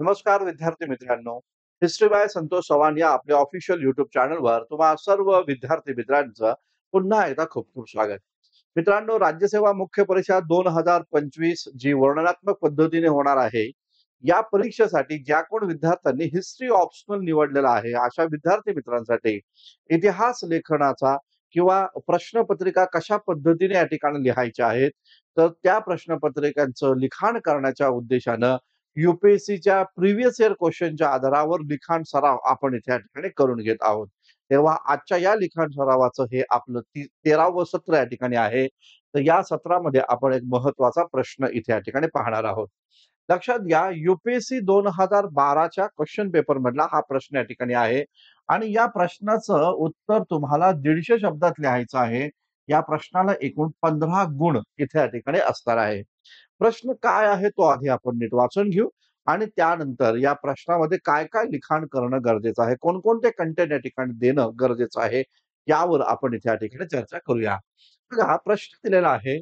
नमस्कार विद्यार्थी मित्रांनो. हिस्ट्री बाय संतोष चव्हाण या आपल्या ऑफिशियल YouTube चॅनलवर तुम्हा सर्व विद्यार्थी मित्रांचं पुन्हा एकदा खूप खूप स्वागत. मित्रांनो, राज्यसेवा मुख्य परीक्षा 2025 जी वर्णनात्मक पद्धतीने होणार आहे, या परीक्षेसाठी ज्या कोण विद्यार्थ्यांनी हिस्ट्री ऑप्शनल निवडलेला आहे, अशा विद्यार्थी मित्रांसाठी इतिहास लेखनाचा किंवा प्रश्नपत्रिका कशा पद्धतीने या ठिकाणी लिहायच्या आहेत, तर त्या प्रश्नपत्रिकांचं लिखाण करण्याच्या उद्देशानं UPSCच्या प्रिव्हियस इयर क्वेश्चनच्या आधारावर लिखाण सराव आपण इथे या ठिकाणी करून घेत आहोत. तेव्हा आजच्या या लिखाण सरावाचं हे आपलं 13वं सत्र या ठिकाणी आहे. तर या सत्रामध्ये आपण एक महत्त्वाचा प्रश्न इथे या ठिकाणी पाहणार आहोत. लक्षात घ्या, UPSC 2012च्या क्वेश्चन पेपर मधला हा प्रश्न या ठिकाणी आहे आणि या प्रश्नाचं उत्तर तुम्हाला 150 शब्दात लिहायचं आहे. या प्रश्नाला एकूण 15 गुण इथे या ठिकाणी असणार आहे. प्रश्न काय आहे तो आधी आपण नीट वाचून घेऊ आणि त्यानंतर या प्रश्नामध्ये काय-काय लिखाण करणं गरजेचं आहे, कोणकोणते कंटेंट या ठिकाणी देणं गरजेचं आहे, यावर आपण इथे या ठिकाणी चर्चा करूया. बघा, हा प्रश्न दिलेला आहे.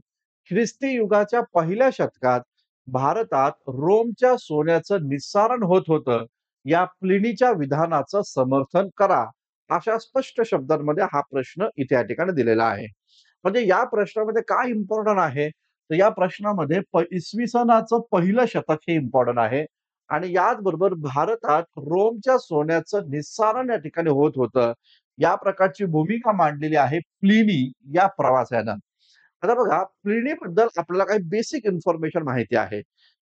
ख्रिस्ती युगाच्या पहिल्या शतकात भारतात रोमच्या सोन्याचं निस्सारण होत होतं. या प्लिनीच्या विधानाचं समर्थन करा. अशा स्पष्ट शब्दांमध्ये हा प्रश्न इथे या ठिकाणी दिलेला आहे. म्हणजे या प्रश्नामध्ये काय इम्पोर्टंट आहे? तर या प्रश्नामध्ये इसवी सनाचं पहिलं शतक हे इम्पोर्टंट आहे आणि याचबरोबर भारतात रोमच्या सोन्याचं निस्सारण या ठिकाणी होत होतं. या प्रकारची भूमिका मांडलेली आहे प्लिनी या प्रवासानं. आता बघा, प्लिनीबद्दल आपल्याला काही बेसिक इन्फॉर्मेशन माहिती आहे,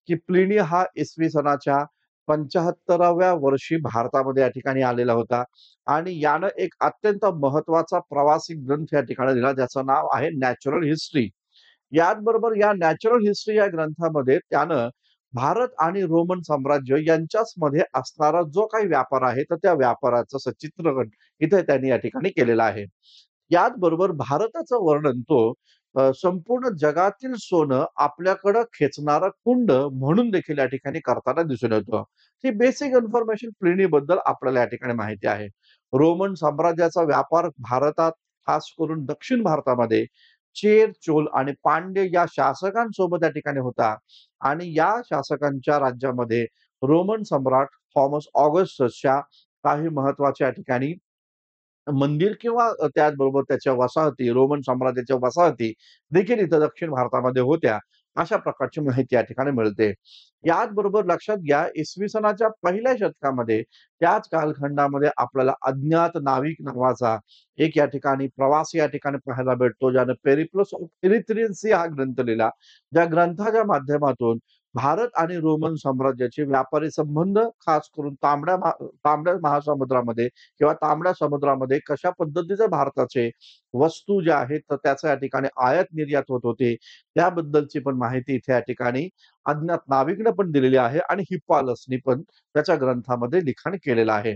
की प्लिनी हा इसवी सनाच्या 75व्या वर्षी भारतामध्ये या ठिकाणी आलेला होता आणि यानं एक अत्यंत महत्त्वाचा प्रवासी ग्रंथ या ठिकाणी लिहिला, ज्याचं नाव आहे नॅचरल हिस्ट्री. याचबरोबर या नॅचरल हिस्ट्री या ग्रंथामध्ये त्यानं भारत आणि रोमन साम्राज्य यांच्याच मध्ये असणारा जो काही व्यापार आहे, तर त्या व्यापाराचं सचित्रण इथे त्यांनी या ठिकाणी केलेलं आहे. याचबरोबर भारताचं वर्णन तो संपूर्ण जगातील सोनं आपल्याकडं खेचणारं कुंड म्हणून देखील या ठिकाणी करताना दिसून येतं. ही बेसिक इन्फॉर्मेशन प्लिनीबद्दल आपल्याला या ठिकाणी माहिती आहे. रोमन साम्राज्याचा व्यापार भारतात, खास करून दक्षिण भारतामध्ये चेर, चोल आणि पांड्य या शासकांसोबत या ठिकाणी होता आणि या शासकांच्या राज्यामध्ये रोमन सम्राट थॉमस ऑगस्टसच्या काही महत्त्वाच्या या ठिकाणी मंदिर किंवा त्याचबरोबर त्याच्या वसाहती, रोमन साम्राज्याच्या वसाहती देखील इथं दक्षिण भारतामध्ये होत्या. अशा प्रकारची माहिती या ठिकाणी मिळते. याचबरोबर लक्षात घ्या, इसवी सनाच्या पहिल्या शतकामध्ये त्याच कालखंडामध्ये आपल्याला अज्ञात नाविक नावाचा एक या ठिकाणी प्रवासी या ठिकाणी पाहायला भेटतो, ज्याने पेरिप्लस ऑफ इरिथ्रियन सी हा ग्रंथ लिहिला. ज्या ग्रंथाच्या माध्यमातून भारत आणि रोमन साम्राज्याचे व्यापारी संबंध, खास करून तांबड्या महासमुद्रामध्ये किंवा तांबड्या समुद्रामध्ये कशा पद्धतीचे भारताचे वस्तू ज्या आहेत, तर त्याचं या ठिकाणी आयात-निर्यात होत होते. त्याबद्दलची पण माहिती इथे या ठिकाणी अज्ञात नाविकने पण दिलेली आहे आणि हिप्पालसनी पण त्याच्या ग्रंथामध्ये लिखाण केलेलं आहे.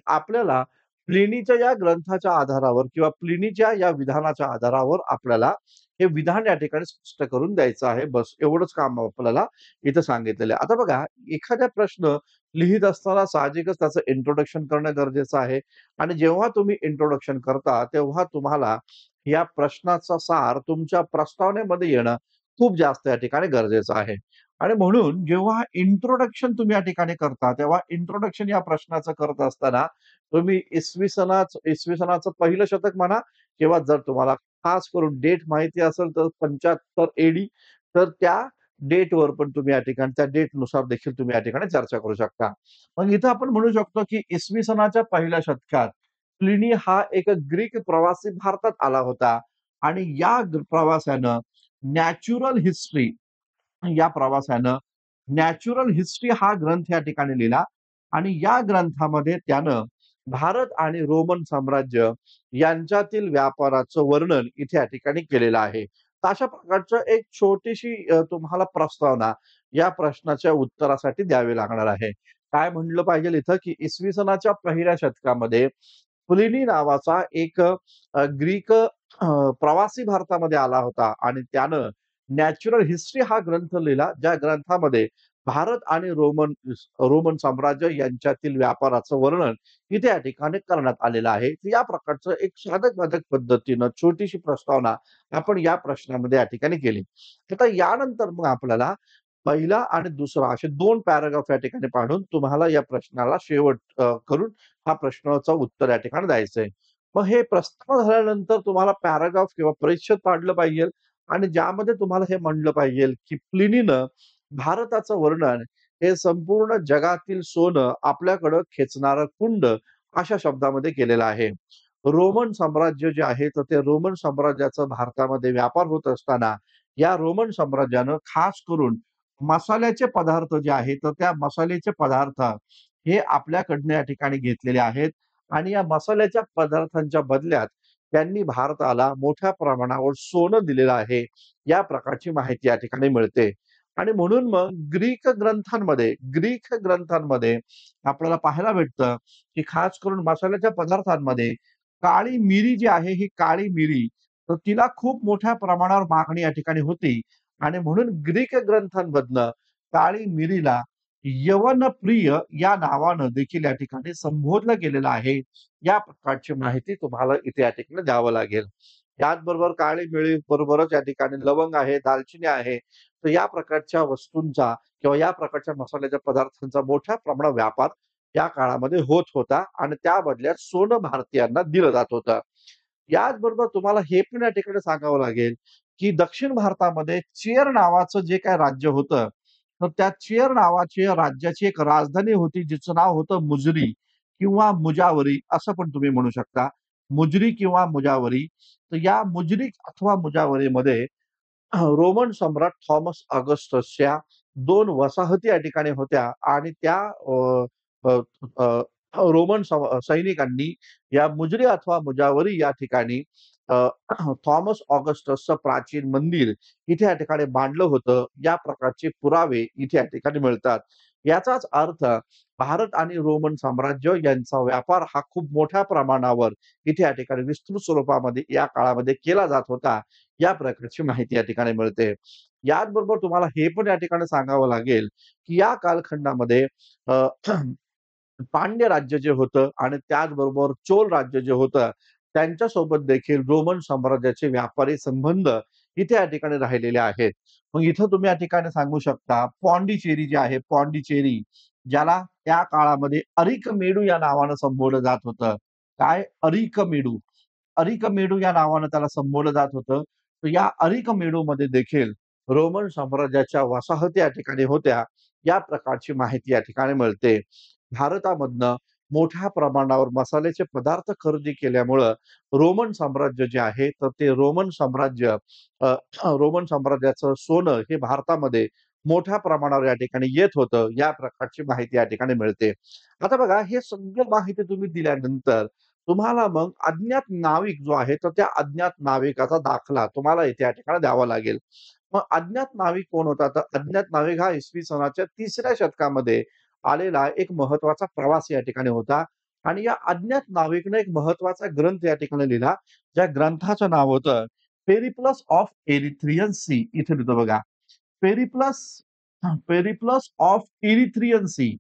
आपल्याला प्लिनीच्या या ग्रंथाच्या आधारावर किंवा प्लिनीच्या या विधानाच्या आधारावर आपल्याला हे विधान या ठिकाणी स्पष्ट करून द्यायचं आहे. बस एवढंच काम आपल्याला इथं सांगितलेलं आहे. आता बघा, एखादा प्रश्न लिहित असताना साहजिकच त्याचं इंट्रोडक्शन करणं गरजेचं आहे आणि जेव्हा तुम्ही इंट्रोडक्शन करता, तेव्हा तुम्हाला या प्रश्नाचा सार तुमच्या प्रस्तावनेमध्ये येणं खूप जास्त या ठिकाणी गरजेचं आहे. आणि म्हणून जेव्हा इंट्रोडक्शन तुम्ही या ठिकाणी करता, तेव्हा इंट्रोडक्शन या प्रश्नाचं करत असताना तुम्ही इसवी सनाचं पहिलं शतक म्हणा किंवा जर तुम्हाला खास करून डेट माहिती असेल तर 75 एडी, तर त्या डेटवर पण तुम्ही या ठिकाणी त्या डेटनुसार देखील तुम्ही या ठिकाणी चर्चा करू शकता. मग इथं आपण म्हणू शकतो, की इसवी सनाच्या पहिल्या शतकात प्लिनी हा एक ग्रीक प्रवासी भारतात आला होता आणि या प्रवासानं नॅचरल हिस्ट्री या प्रवासानं नॅचरल हिस्ट्री हा ग्रंथ या ठिकाणी लिहिला आणि या ग्रंथामध्ये त्यानं भारत आणि रोमन साम्राज्य यांच्यातील व्यापाराचं वर्णन इथे या ठिकाणी केलेलं आहे. तर अशा प्रकारचं एक छोटीशी तुम्हाला प्रस्तावना या प्रश्नाच्या उत्तरासाठी द्यावी लागणार आहे. काय म्हटलं पाहिजे इथं, की इसवी सनाच्या पहिल्या शतकामध्ये प्लिनी नावाचा एक ग्रीक प्रवासी भारतामध्ये आला होता आणि त्यानं नॅचरल हिस्ट्री हा ग्रंथ लिहिला, ज्या ग्रंथामध्ये भारत आणि रोमन साम्राज्य यांच्यातील व्यापाराचं वर्णन इथे या ठिकाणी करण्यात आलेलं आहे. तर या प्रकारचं एक साधक-बाधक पद्धतीनं छोटीशी प्रस्तावना आपण या प्रश्नामध्ये या ठिकाणी केली. आता यानंतर मग आपल्याला पहिला आणि दुसरा असे 2 पॅराग्राफ या ठिकाणी पाडून तुम्हाला या प्रश्नाला शेवट करून हा प्रश्नाचं उत्तर या ठिकाणी द्यायचंय. मग हे प्रस्ताव झाल्यानंतर तुम्हाला पॅराग्राफ किंवा परिच्छेद पाडलं पाहिजे आणि ज्यामध्ये तुम्हाला हे म्हणलं पाहिजे, की प्लिनीनं भारताचं वर्णन हे संपूर्ण जगातील सोनं आपल्याकडं खेचणारं कुंड अशा शब्दामध्ये केलेलं आहे. रोमन साम्राज्य जे आहे, तर ते रोमन साम्राज्याचा भारतामध्ये व्यापार होत असताना, या रोमन साम्राज्यानं खास करून मसाल्याचे पदार्थ जे आहेत, तर त्या मसाल्याचे पदार्थ हे आपल्याकडनं या ठिकाणी घेतलेले आहेत आणि या मसाल्याच्या पदार्थांच्या बदल्यात त्यांनी भारताला मोठ्या प्रमाणावर सोनं दिलेलं आहे. या प्रकारची माहिती या ठिकाणी मिळते आणि म्हणून मग ग्रीक ग्रंथांमध्ये आपल्याला पाहायला भेटतं, की खास करून मसाल्याच्या पदार्थांमध्ये काळी मिरी जी आहे, ही काळी मिरी तर तिला खूप मोठ्या प्रमाणावर मागणी या ठिकाणी होती आणि म्हणून ग्रीक ग्रंथांमधनं काळी मिरीला यवनप्रिय या नावानं देखील या ठिकाणी संबोधलं गेलेलं आहे. या प्रकारची माहिती तुम्हाला इथे या ठिकाणी द्यावं लागेल. याचबरोबर काळी मिरी बरोबरच या ठिकाणी लवंग आहे, दालचिनी आहे. तर या प्रकारच्या वस्तूंचा किंवा या प्रकारच्या मसाल्याच्या पदार्थांचा मोठ्या प्रमाणात व्यापार या काळामध्ये होत होता आणि त्या बदल्यात सोनं भारतीयांना दिलं जात होतं. याचबरोबर तुम्हाला हे पण या ठिकाणी सांगावं लागेल, की दक्षिण भारतामध्ये चेर नावाचं जे काही राज्य होतं, तर त्या चेर नावाची राज्याची एक राजधानी होती, जिचं नाव होतं मुजरी किंवा मुजावरी असं पण तुम्ही म्हणू शकता. मुजरी किंवा मुजावरी. तर या मुजरी अथवा मुजावरीमध्ये रोमन सम्राट थॉमस ऑगस्टसच्या 2 वसाहती या ठिकाणी होत्या आणि त्या अ, अ, रोमन सैनिकांनी या मुजरी अथवा मुजावरी या ठिकाणी अ, थॉमस ऑगस्टसचं प्राचीन मंदिर इथे या ठिकाणी बांधलं होतं. या प्रकारचे पुरावे इथे या ठिकाणी मिळतात. याचाच अर्थ भारत आणि रोमन साम्राज्य यांचा व्यापार हा खूप मोठ्या प्रमाणावर इथे या ठिकाणी विस्तृत स्वरूपामध्ये या काळामध्ये केला जात होता. या प्रकारची माहिती या ठिकाणी मिळते. याचबरोबर तुम्हाला हे पण या ठिकाणी सांगावं लागेल, की या कालखंडामध्ये अ, पांड्य राज्य जे होतं आणि त्याचबरोबर चोल राज्य जे होतं, त्यांच्यासोबत देखील रोमन साम्राज्याचे व्यापारी संबंध इथे या ठिकाणी राहिलेले आहेत. मग इथं तुम्ही या ठिकाणी सांगू शकता पॉंडिचेरी जे आहे, पॉंडिचेरी ज्याला त्या काळामध्ये अरिकमेडू या नावानं संबोधलं जात होतं. काय? अरिकमेडू. अरिकमेडू या नावानं त्याला संबोधलं जात होतं. तर या अरिकमेडूमध्ये देखील रोमन साम्राज्याच्या वसाहती या ठिकाणी होत्या. या प्रकारची माहिती या ठिकाणी मिळते. भारतामधनं मोठ्या प्रमाणावर मसाल्याचे पदार्थ खरेदी केल्यामुळं रोमन साम्राज्य जे आहे, तर ते अ, रोमन साम्राज्याचं सोनं हे भारतामध्ये मोठ्या प्रमाणावर या ठिकाणी येत होतं. या प्रकारची माहिती या ठिकाणी मिळते. आता बघा हे सगळं माहिती तुम्ही दिल्यानंतर तुम्हाला मग अज्ञात नाविक जो आहे, तर त्या अज्ञात नाविकाचा दाखला तुम्हाला इथे या ठिकाणी द्यावा लागेल. मग अज्ञात नाविक कोण होता? तर अज्ञात नाविक हा इसवी सनाच्या 3ऱ्या शतकामध्ये आलेला एक महत्वाचा प्रवास या ठिकाणी होता आणि या अज्ञात नाविकनं एक महत्वाचा ग्रंथ या ठिकाणी लिहिला. ज्या ग्रंथाचं नाव होतं पेरिप्लस ऑफ एरिथ्रियन सी. इथे लिहितो बघा. Periplus Periplus of Erythraean Sea.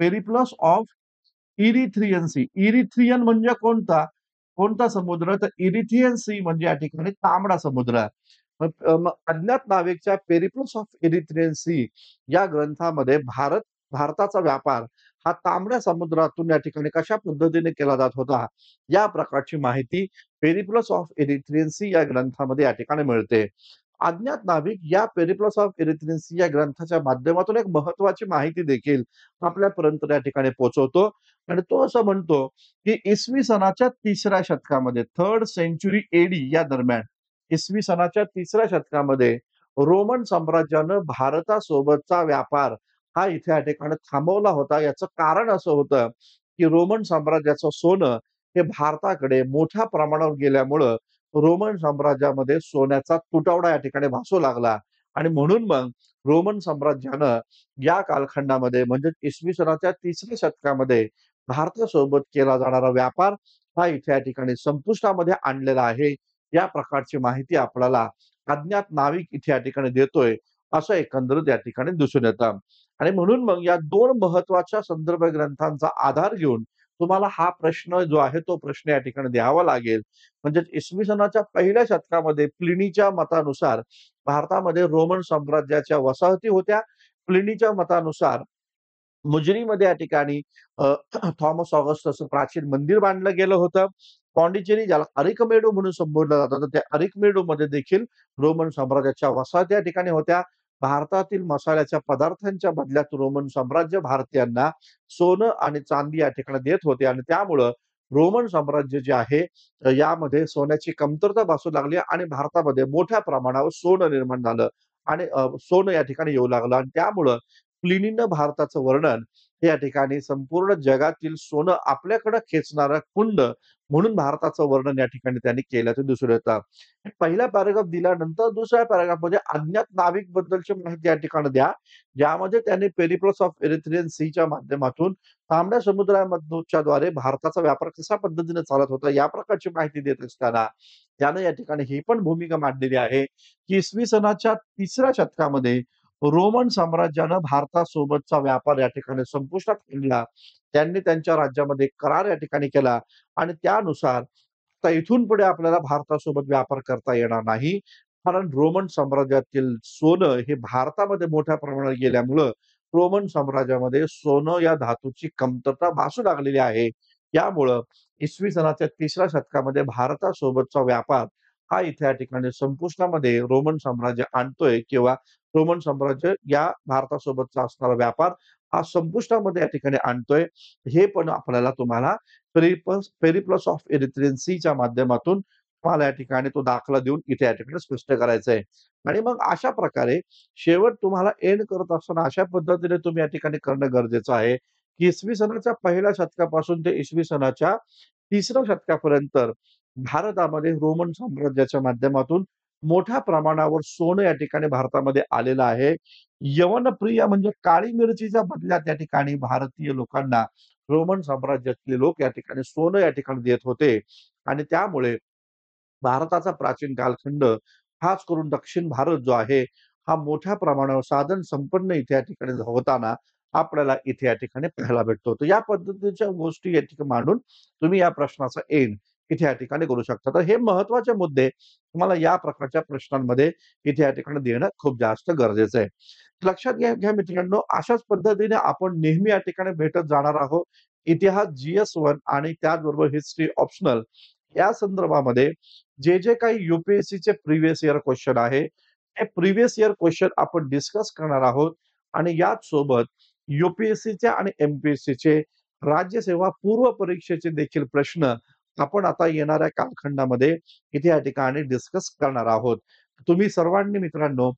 Periplus of Erythraean Sea. Erythraean म्हणजे कोणता? कोणता समुद्र? तर इरिथ्रियन सी म्हणजे या ठिकाणी तांबडा समुद्र. मग अज्ञात नाविकच्या पेरिप्लस ऑफ इरिथ्रियन सी या ग्रंथामध्ये भारताचा व्यापार हा तांबड्या समुद्रातून या ठिकाणी कशा पद्धतीने केला जात होता, या प्रकारची माहिती पेरिप्लस ऑफ इरिथ्रियन सी या ग्रंथामध्ये या ठिकाणी मिळते. अज्ञात नाविक या पेरिप्लस ऑफ इरिथ्रियन सी या ग्रंथाच्या माध्यमातून एक महत्वाची माहिती देखील आपल्यापर्यंत या ठिकाणी पोहोचवतो आणि तो असं म्हणतो, की इसवी सनाच्या 3ऱ्या शतकामध्ये 3rd सेंच्युरी एडी या दरम्यान इसवी सनाच्या 3ऱ्या शतकामध्ये रोमन साम्राज्यानं भारतासोबतचा व्यापार हा इथे या ठिकाणी थांबवला होता. याचं कारण असं होतं, की रोमन साम्राज्याचं सोनं हे भारताकडे मोठ्या प्रमाणावर गेल्यामुळं रोमन साम्राज्यामध्ये सोन्याचा तुटवडा या ठिकाणी भासू लागला आणि म्हणून मग रोमन साम्राज्यानं या कालखंडामध्ये म्हणजे इसवी सनाच्या 3ऱ्या शतकामध्ये भारतासोबत केला जाणारा व्यापार हा इथे या ठिकाणी संपुष्टामध्ये आणलेला आहे. या प्रकारची माहिती आपल्याला अज्ञात नाविक इथे या ठिकाणी देतोय, असं एकंदरीत या ठिकाणी दिसून येतं. आणि म्हणून मग या 2 महत्वाच्या संदर्भ ग्रंथांचा आधार घेऊन तुम्हाला हा प्रश्न जो आहे तो प्रश्न या ठिकाणी द्यावा लागेल. म्हणजे इसवी सनाच्या पहिल्या शतकामध्ये प्लिनीच्या मतानुसार भारतामध्ये रोमन साम्राज्याच्या वसाहती होत्या. प्लिनीच्या मतानुसार मुजरीमध्ये या ठिकाणी थॉमस ऑगस्टसचं प्राचीन मंदिर बांधलं गेलं होतं. पॉंडिचेरी ज्याला अरिकमेडू म्हणून संबोधलं जातं, तर त्या अरिकमेडूमध्ये देखील रोमन साम्राज्याच्या वसाहती या ठिकाणी होत्या. भारतातील मसाल्याच्या पदार्थांच्या बदल्यात रोमन साम्राज्य भारतीयांना सोनं आणि चांदी या ठिकाणी देत होते आणि त्यामुळं रोमन साम्राज्य जे आहे यामध्ये सोन्याची कमतरता भासू लागली आणि भारतामध्ये मोठ्या प्रमाणावर सोनं निर्माण झालं आणि सोनं या ठिकाणी येऊ लागलं आणि त्यामुळं प्लिनीनं भारताचं वर्णन या ठिकाणी संपूर्ण जगातील सोनं आपल्याकडे खेचणारा कुंड म्हणून भारताचं वर्णन या ठिकाणी त्यांनी केल्याचं दिसून येतं. पहिला पॅराग्राफ दिल्यानंतर दुसऱ्या पॅराग्राफमध्ये अज्ञात नाविक बद्दलची माहिती या ठिकाणी द्या. ज्यामध्ये त्यांनी पेरिप्लस ऑफ एरिथ्रियन सीच्या माध्यमातून तांबड्या समुद्राच्या द्वारे भारताचा व्यापार कशा पद्धतीने चालत होता या प्रकारची माहिती देत असताना त्यानं या ठिकाणी ही पण भूमिका मांडलेली आहे, की इसवी सनाच्या 3ऱ्या शतकामध्ये रोमन साम्राज्यानं भारतासोबतचा व्यापार या ठिकाणी संपुष्टात आणला. त्यांनी त्यांच्या राज्यामध्ये करार या ठिकाणी केला आणि त्यानुसार आता इथून पुढे आपल्याला भारतासोबत व्यापार करता येणार नाही. कारण रोमन साम्राज्यातील सोनं हे भारतामध्ये मोठ्या प्रमाणात गेल्यामुळं रोमन साम्राज्यामध्ये सोनं या धातूची कमतरता भासू लागलेली आहे. यामुळं इसवी सनाच्या 3ऱ्या शतकामध्ये भारतासोबतचा व्यापार हा इथे या ठिकाणी संपुष्टामध्ये रोमन साम्राज्य आणतोय किंवा रोमन साम्राज्य या भारतासोबतचा असणारा व्यापार हा संपुष्टामध्ये या ठिकाणी आणतोय. हे पण आपल्याला तुम्हाला पेरिप्लस ऑफ एरिथ्रियन सीच्या माध्यमातून तुम्हाला या ठिकाणी तो दाखला देऊन इथे या ठिकाणी स्पष्ट करायचं आहे. आणि मग अशा प्रकारे शेवट तुम्हाला एंड करत असताना अशा पद्धतीने तुम्ही या ठिकाणी करणं गरजेचं आहे, की इसवी सनाच्या पहिल्या शतकापासून ते इसवी सनाच्या 3ऱ्या शतकापर्यंत भारतामध्ये रोमन साम्राज्याच्या माध्यमातून मोठ्या प्रमाणावर सोनं या ठिकाणी भारतामध्ये आलेलं आहे. यवनप्रिय म्हणजे काळी मिरचीच्या बदल्यात या ठिकाणी भारतीय लोकांना रोमन साम्राज्यातले लोक या ठिकाणी सोनं या ठिकाणी देत होते आणि त्यामुळे भारताचा प्राचीन कालखंड, खास करून दक्षिण भारत जो आहे, हा मोठ्या प्रमाणावर साधन संपन्न इथे या ठिकाणी होताना आपल्याला इथे या ठिकाणी पाहायला भेटतो. तर या पद्धतीच्या गोष्टी या ठिकाणी मांडून तुम्ही या प्रश्नाचा एंड इथे या ठिकाणी करू शकता. तर हे महत्त्वाचे मुद्दे तुम्हाला या प्रकारच्या प्रश्नांमध्ये इथे या ठिकाणी देणं खूप जास्त गरजेचं आहे. लक्षात घ्या घ्या मित्रांनो, अशाच पद्धतीने आपण नेहमी या ठिकाणी भेटत जाणार आहोत. इतिहास GS1 आणि त्याचबरोबर हिस्ट्री ऑप्शनल या संदर्भामध्ये जे काही UPSCचे प्रिव्हियस इयर क्वेश्चन आहे, हे प्रिव्हियस इयर क्वेश्चन आपण डिस्कस करणार आहोत आणि याच सोबत UPSCचे आणि MPSCचे राज्यसेवा पूर्व परीक्षेचे देखील प्रश्न आपण आता येणाऱ्या कालखंडामध्ये इथे या ठिकाणी डिस्कस करणार आहोत. तुम्ही सर्वांनी मित्रांनो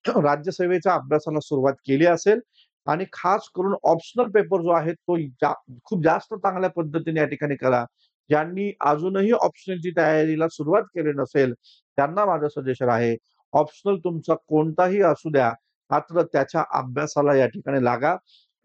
राज्यसेवेच्या अभ्यासाला सुरुवात केली असेल आणि खास करून ऑप्शनल पेपर जो आहे तो खूप जास्त चांगल्या पद्धतीने या ठिकाणी करा. ज्यांनी अजूनही ऑप्शनलची तयारीला सुरुवात केली नसेल, त्यांना माझं सजेशन आहे, ऑप्शनल तुमचा कोणताही असू द्या, मात्र त्याच्या अभ्यासाला या ठिकाणी लागा.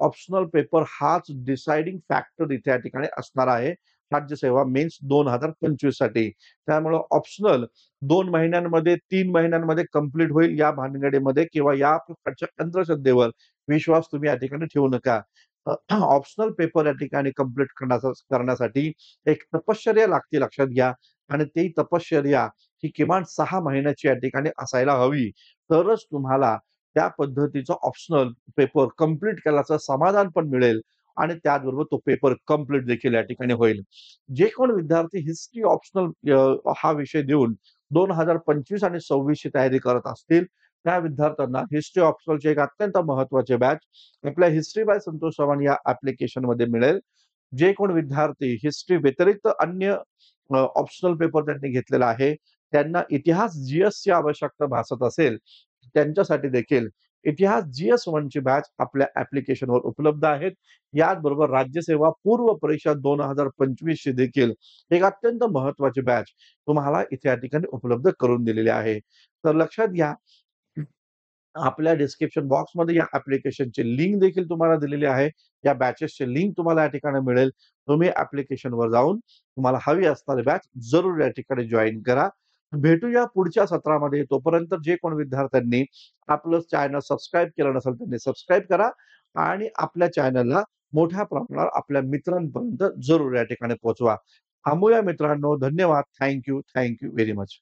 ऑप्शनल पेपर हाच डिसायडिंग फॅक्टर इथे या ठिकाणी असणार आहे, राज्यसेवा मेन्स 2025 साठी. त्यामुळं ऑप्शनल 2 महिन्यांमध्ये, 3 महिन्यांमध्ये कंप्लीट होईल या भानगडीमध्ये किंवा या प्रकारच्या अंधश्रद्धेवर विश्वास तुम्ही या ठिकाणी ठेवू नका. ऑप्शनल पेपर या ठिकाणी कंप्लीट करण्यासाठी एक तपश्चर्या लागते लक्षात घ्या आणि ती तपश्चर्या ही किमान 6 महिन्याची या ठिकाणी असायला हवी. तरच तुम्हाला त्या पद्धतीचा ऑप्शनल पेपर कंप्लीट केल्याचं समाधान पण मिळेल आणि त्याचबरोबर तो पेपर कंप्लीट देखील या ठिकाणी होईल. जे कोण विद्यार्थी हिस्ट्री ऑप्शनल हा विषय देऊन 2025 आणि 26 ची तयारी करत असतील, त्या विद्यार्थ्यांना हिस्ट्री ऑप्शनलचे एक अत्यंत महत्त्वाचे बॅच आपल्या हिस्ट्री बाय संतोष चव्हाण या ॲप्लिकेशनमध्ये मिळेल. जे कोण विद्यार्थी हिस्ट्री व्यतिरिक्त अन्य ऑप्शनल पेपर त्यांनी घेतलेला आहे, त्यांना इतिहास GSची आवश्यकता भासत असेल, त्यांच्यासाठी देखील इतिहास GS1 ची बॅच आपल्या ॲप्लिकेशनवर उपलब्ध आहेत. याचबरोबर राज्यसेवा पूर्व परीक्षा 2025 ची देखील एक अत्यंत महत्त्वाची बॅच तुम्हाला इथे या ठिकाणी उपलब्ध करून दिलेली आहे. तर लक्षात घ्या आपल्या डिस्क्रिप्शन बॉक्समध्ये या ॲप्लिकेशनची लिंक देखील तुम्हाला दिलेली आहे. या बॅचेसची लिंक तुम्हाला या ठिकाणी मिळेल. तुम्ही ॲप्लिकेशनवर जाऊन तुम्हाला हवी असणारी बॅच जरूर या ठिकाणी जॉइन करा. भेटूया पुढच्या सत्रामध्ये. तोपर्यंत जे कोण विद्यार्थ्यांनी आपलं चॅनल सबस्क्राईब केलं नसेल त्यांनी सबस्क्राईब करा आणि आपल्या चॅनलला मोठ्या प्रमाणावर आपल्या मित्रांपर्यंत जरूर या ठिकाणी पोहोचवा. थांबूया मित्रांनो. धन्यवाद. Thank you very much.